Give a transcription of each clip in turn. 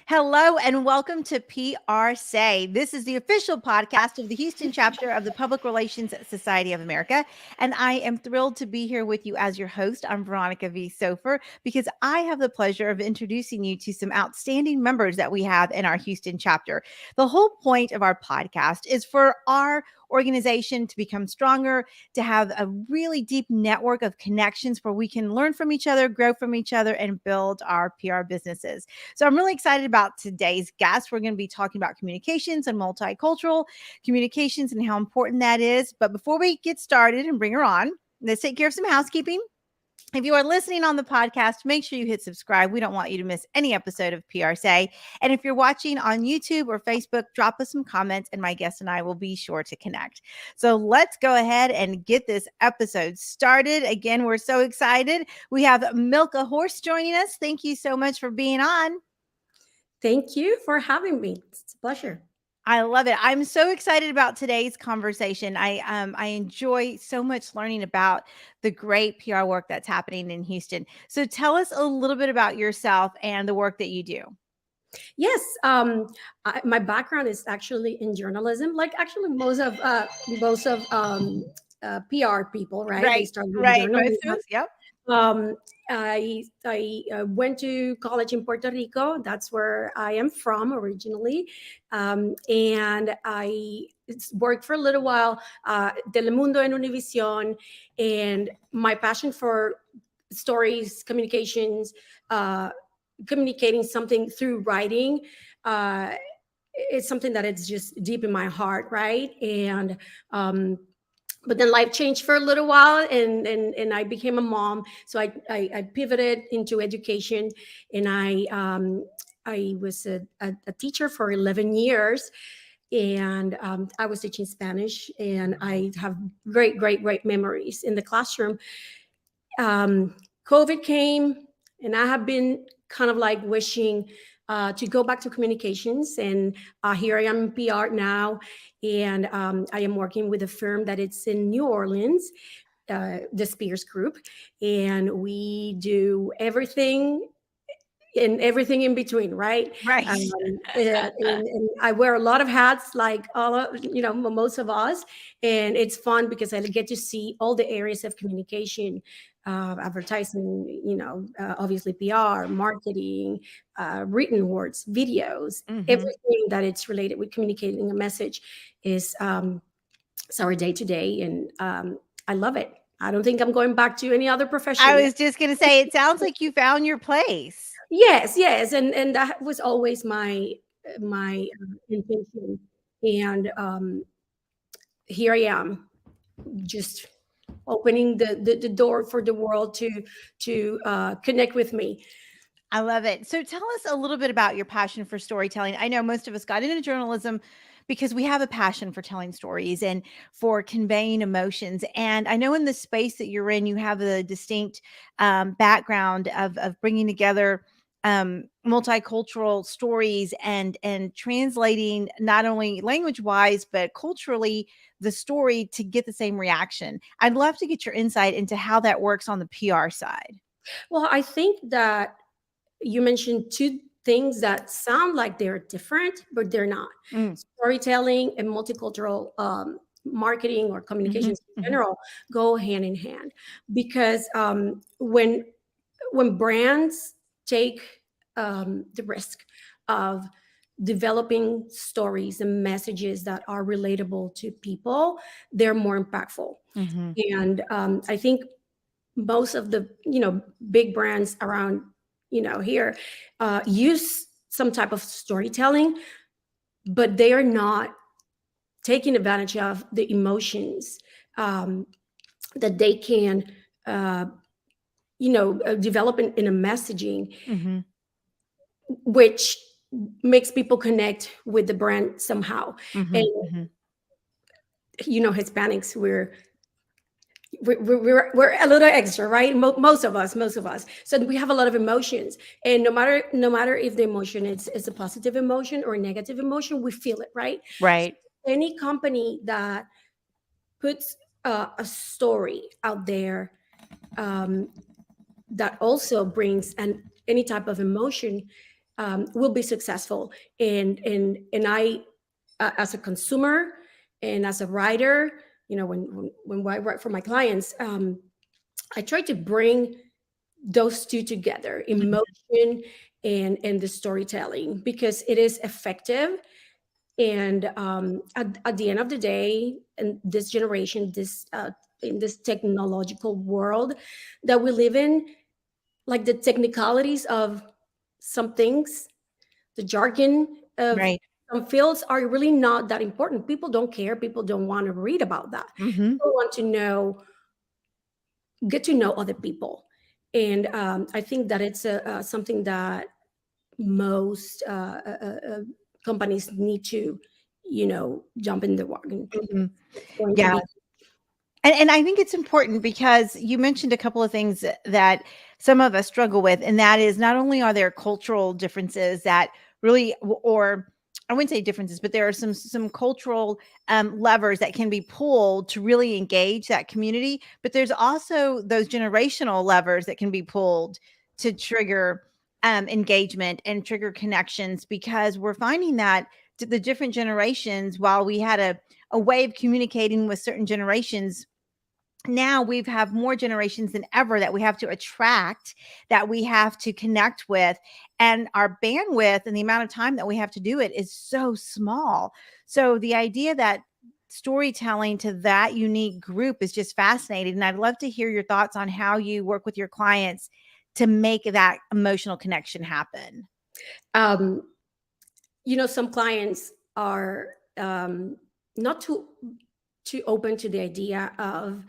Hello and welcome to PRSay. This is the official podcast of the Houston chapter of the Public Relations Society of America. And I am thrilled to be here with you as your host. I'm Veronica V. Sofer because I have the pleasure of introducing you to some outstanding members that we have in our Houston chapter. The whole point of our podcast is for our organization to become stronger, to have a really deep network of connections where we can learn from each other, grow from each other, and build our PR businesses. So I'm really excited about today's guest. We're going to be talking about communications and multicultural communications and how important that is. But before we get started and bring her on, let's take care of some housekeeping. If you are listening on the podcast, make sure you hit subscribe. We don't want you to miss any episode of PRSay. And if you're watching on YouTube or Facebook, drop us some comments and my guest and I will be sure to connect. So let's go ahead and get this episode started. Again, we're so excited. We have Milka Horst joining us. Thank you so much for being on. Thank you for having me. It's a pleasure. I love it. I'm so excited about today's conversation. I enjoy so much learning about the great PR work that's happening in Houston. So tell us a little bit about yourself and the work that you do. Yes, my background is actually in journalism. Like actually, most of PR people, right? They start with Right. Most journalism. of us, yep. I went to college in Puerto Rico. That's where I am from originally, and I worked for a little while. Telemundo and Univision, and my passion for stories, communications, communicating something through writing. It's something that it's just deep in my heart, right? And but then life changed for a little while, and I became a mom. So I pivoted into education, and I was a teacher for 11 years, and I was teaching Spanish, and I have great memories in the classroom. COVID came, and I have been kind of like wishing to go back to communications, and here I am in PR now, and I am working with a firm that it's in New Orleans, the Spears Group, and we do everything and everything in between, right? Right. And I wear a lot of hats, like most of us, and it's fun because I get to see all the areas of communication, advertising, obviously PR, marketing, written words, videos, everything that it's related with communicating a message is our day to day, and I love it. I don't think I'm going back to any other profession. I was just going to say, it sounds like you found your place. Yes, and that was always my intention, and here I am, just opening the door for the world to connect with me. I love it. So tell us a little bit about your passion for storytelling. I know most of us got into journalism because we have a passion for telling stories and for conveying emotions. And I know in the space that you're in, you have a distinct background of bringing together multicultural stories and translating not only language wise, but culturally the story to get the same reaction. I'd love to get your insight into how that works on the PR side. Well, I think that you mentioned two things that sound like they're different, but they're not. Storytelling and multicultural marketing or communications in general go hand in hand, because when brands take the risk of developing stories and messages that are relatable to people, they're more impactful. And I think most of the big brands around here use some type of storytelling, but they are not taking advantage of the emotions that they can develop in a messaging, which makes people connect with the brand somehow. And Hispanics, we're a little extra, right? Most of us. So we have a lot of emotions, and no matter if the emotion is a positive emotion or a negative emotion, we feel it, right? Right. So any company that puts a story out there that also brings any type of emotion will be successful. And I, as a consumer and as a writer, when I write for my clients, I try to bring those two together, emotion and the storytelling, because it is effective. And at the end of the day, in this generation, in this technological world that we live in, like the technicalities of some things, the jargon of Right. some fields are really not that important. People don't care. People don't want to read about that. Mm-hmm. People want to get to know other people. And I think that it's something that most companies need to, jump in the wagon. Mm-hmm. It's going to Yeah. be. And I think it's important because you mentioned a couple of things that some of us struggle with, and that is not only are there cultural differences that really, or I wouldn't say differences, but there are some cultural levers that can be pulled to really engage that community. But there's also those generational levers that can be pulled to trigger engagement and trigger connections, because we're finding that the different generations, while we had a way of communicating with certain generations, now we have more generations than ever that we have to attract, that we have to connect with, and our bandwidth and the amount of time that we have to do it is so small. So the idea that storytelling to that unique group is just fascinating, and I'd love to hear your thoughts on how you work with your clients to make that emotional connection happen. Um, some clients are not too open to the idea of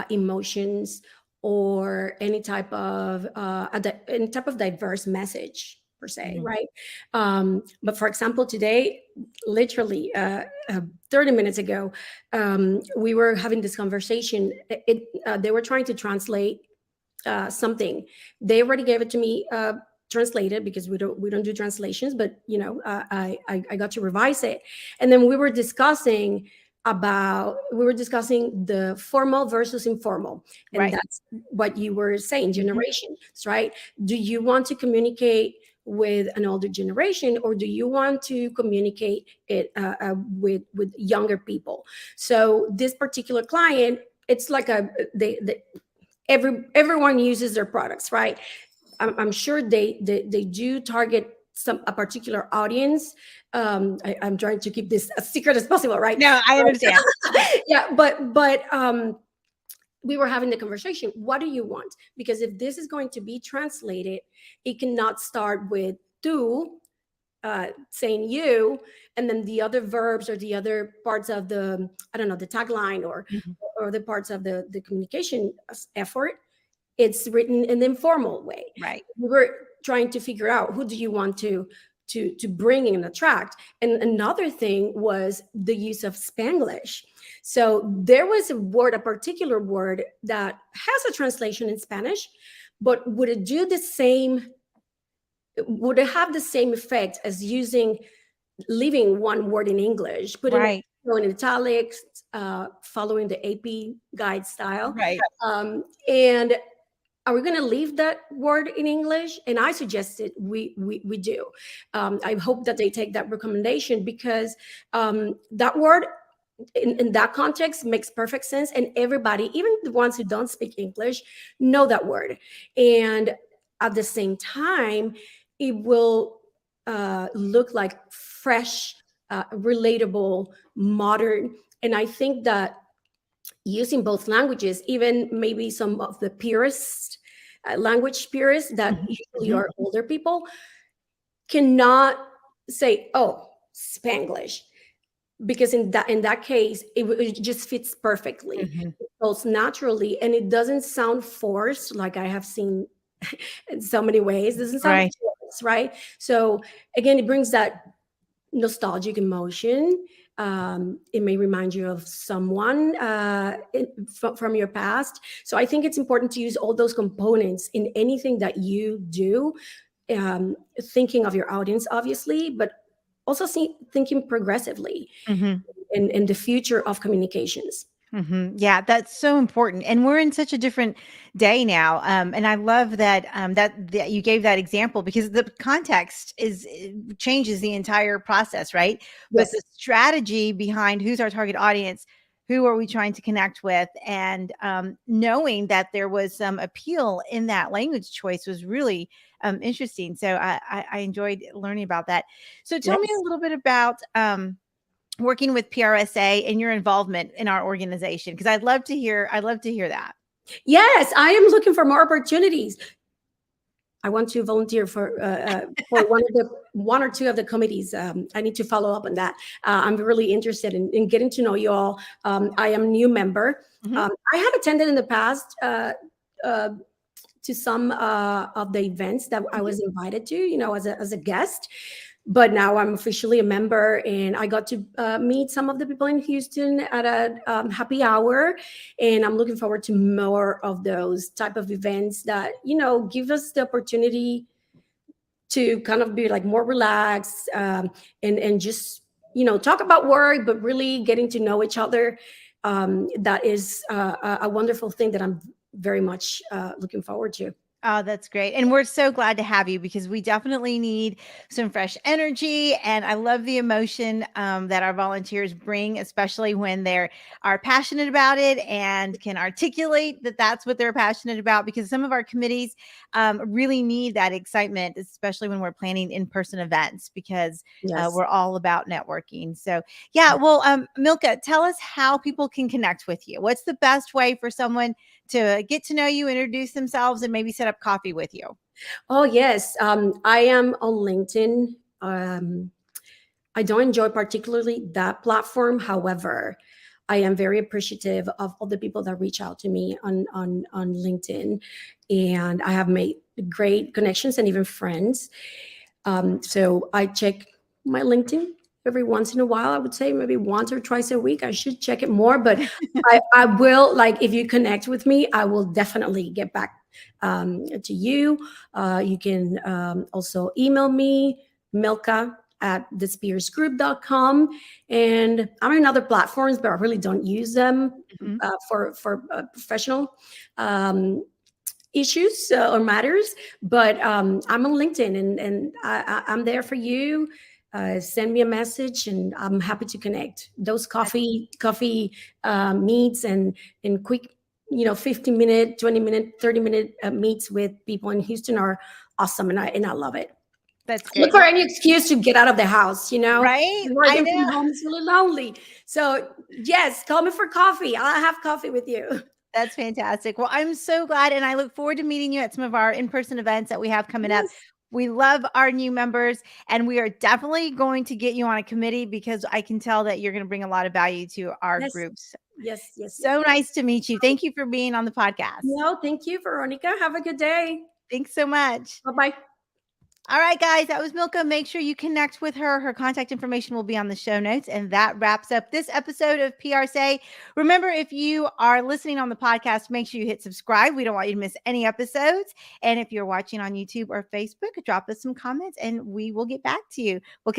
emotions or any type of diverse message per se, right? But for example, today, literally 30 minutes ago, we were having this conversation. They were trying to translate something. They already gave it to me translated, because we don't do translations, but I got to revise it. And then we were discussing the formal versus informal. And Right. that's what you were saying, generations, right? Do you want to communicate with an older generation, or do you want to communicate it with younger people? So this particular client, it's like everyone uses their products, right? I'm sure they do target a particular audience. I'm trying to keep this as secret as possible, right? No, I understand. Yeah, but we were having the conversation. What do you want? Because if this is going to be translated, it cannot start with "tú," saying "you," and then the other verbs or the other parts of the, I don't know, the tagline or the parts of the communication effort. It's written in the informal way. Right. We were trying to figure out, who do you want to bring in and attract. And another thing was the use of Spanglish. So there was a particular word that has a translation in Spanish, but would it have the same effect as leaving one word in English, but Right. in italics, following the AP guide style. Right. And are we going to leave that word in English? And I suggested we do. I hope that they take that recommendation, because that word in that context makes perfect sense. And everybody, even the ones who don't speak English, know that word. And at the same time, it will look like fresh, relatable, modern. And I think that using both languages, even maybe some of the language purists that usually are older people, cannot say, "Oh, Spanglish," because in that case, it just fits perfectly. It flows naturally, and it doesn't sound forced, like I have seen in so many ways. It doesn't sound forced, right? So again, it brings that nostalgic emotion. It may remind you of someone from your past. So I think it's important to use all those components in anything that you do, thinking of your audience, obviously, but also thinking progressively in the future of communications. Yeah, that's so important. And we're in such a different day now. And I love that, that you gave that example because the context changes the entire process, right? But the Yes. strategy behind who's our target audience, who are we trying to connect with, and knowing that there was some appeal in that language choice was really interesting. So I enjoyed learning about that. So tell me a Yes. little bit about working with PRSA and your involvement in our organization, because I'd love to hear that. Yes, I am looking for more opportunities. I want to volunteer for one or two of the committees. I need to follow up on that. I'm really interested in getting to know you all. I am a new member. Mhm. I have attended in the past uh, to some of the events that I Mhm. was invited to, as a guest. But now I'm officially a member, and I got to meet some of the people in Houston at a happy hour, and I'm looking forward to more of those type of events that give us the opportunity to kind of be like more relaxed, and just talk about work, but really getting to know each other. That is a wonderful thing that I'm very much looking forward to. Oh, that's great. And we're so glad to have you because we definitely need some fresh energy. And I love the emotion that our volunteers bring, especially when they are passionate about it and can articulate that that's what they're passionate about. Because some of our committees really need that excitement, especially when we're planning in person events, because Yes. we're all about networking. So, yeah, well, Milka, tell us how people can connect with you. What's the best way for someone to get to know you, introduce themselves, and maybe set up coffee with you? Oh, yes. I am on LinkedIn. I don't enjoy particularly that platform. However, I am very appreciative of all the people that reach out to me on LinkedIn, and I have made great connections and even friends. So I check my LinkedIn every once in a while. I would say maybe once or twice a week. I should check it more, but I will, like, if you connect with me, I will definitely get back to you. You can also email me, Milka at thespearsgroup.com. And I'm in other platforms, but I really don't use them Mhm. for professional issues or matters. But I'm on LinkedIn, and I'm there for you. Send me a message, and I'm happy to connect. Those coffee meets and quick, 15-minute, 20-minute, 30-minute meets with people in Houston are awesome, and I love it. That's Look great. for Well, any excuse to get out of the house. right? I Working from know. home is really lonely. So yes, call me for coffee. I'll have coffee with you. That's fantastic. Well, I'm so glad, and I look forward to meeting you at some of our in-person events that we have coming up. Yes. We love our new members, and we are definitely going to get you on a committee because I can tell that you're going to bring a lot of value to our Yes. groups. Yes. Yes. Yes. So nice to meet you. Thank you for being on the podcast. No, thank you, Veronica. Have a good day. Thanks so much. Bye bye. All right, guys, that was Milka. Make sure you connect with her. Her contact information will be on the show notes. And that wraps up this episode of PRSay. Remember, if you are listening on the podcast, make sure you hit subscribe. We don't want you to miss any episodes. And if you're watching on YouTube or Facebook, drop us some comments and we will get back to you. We'll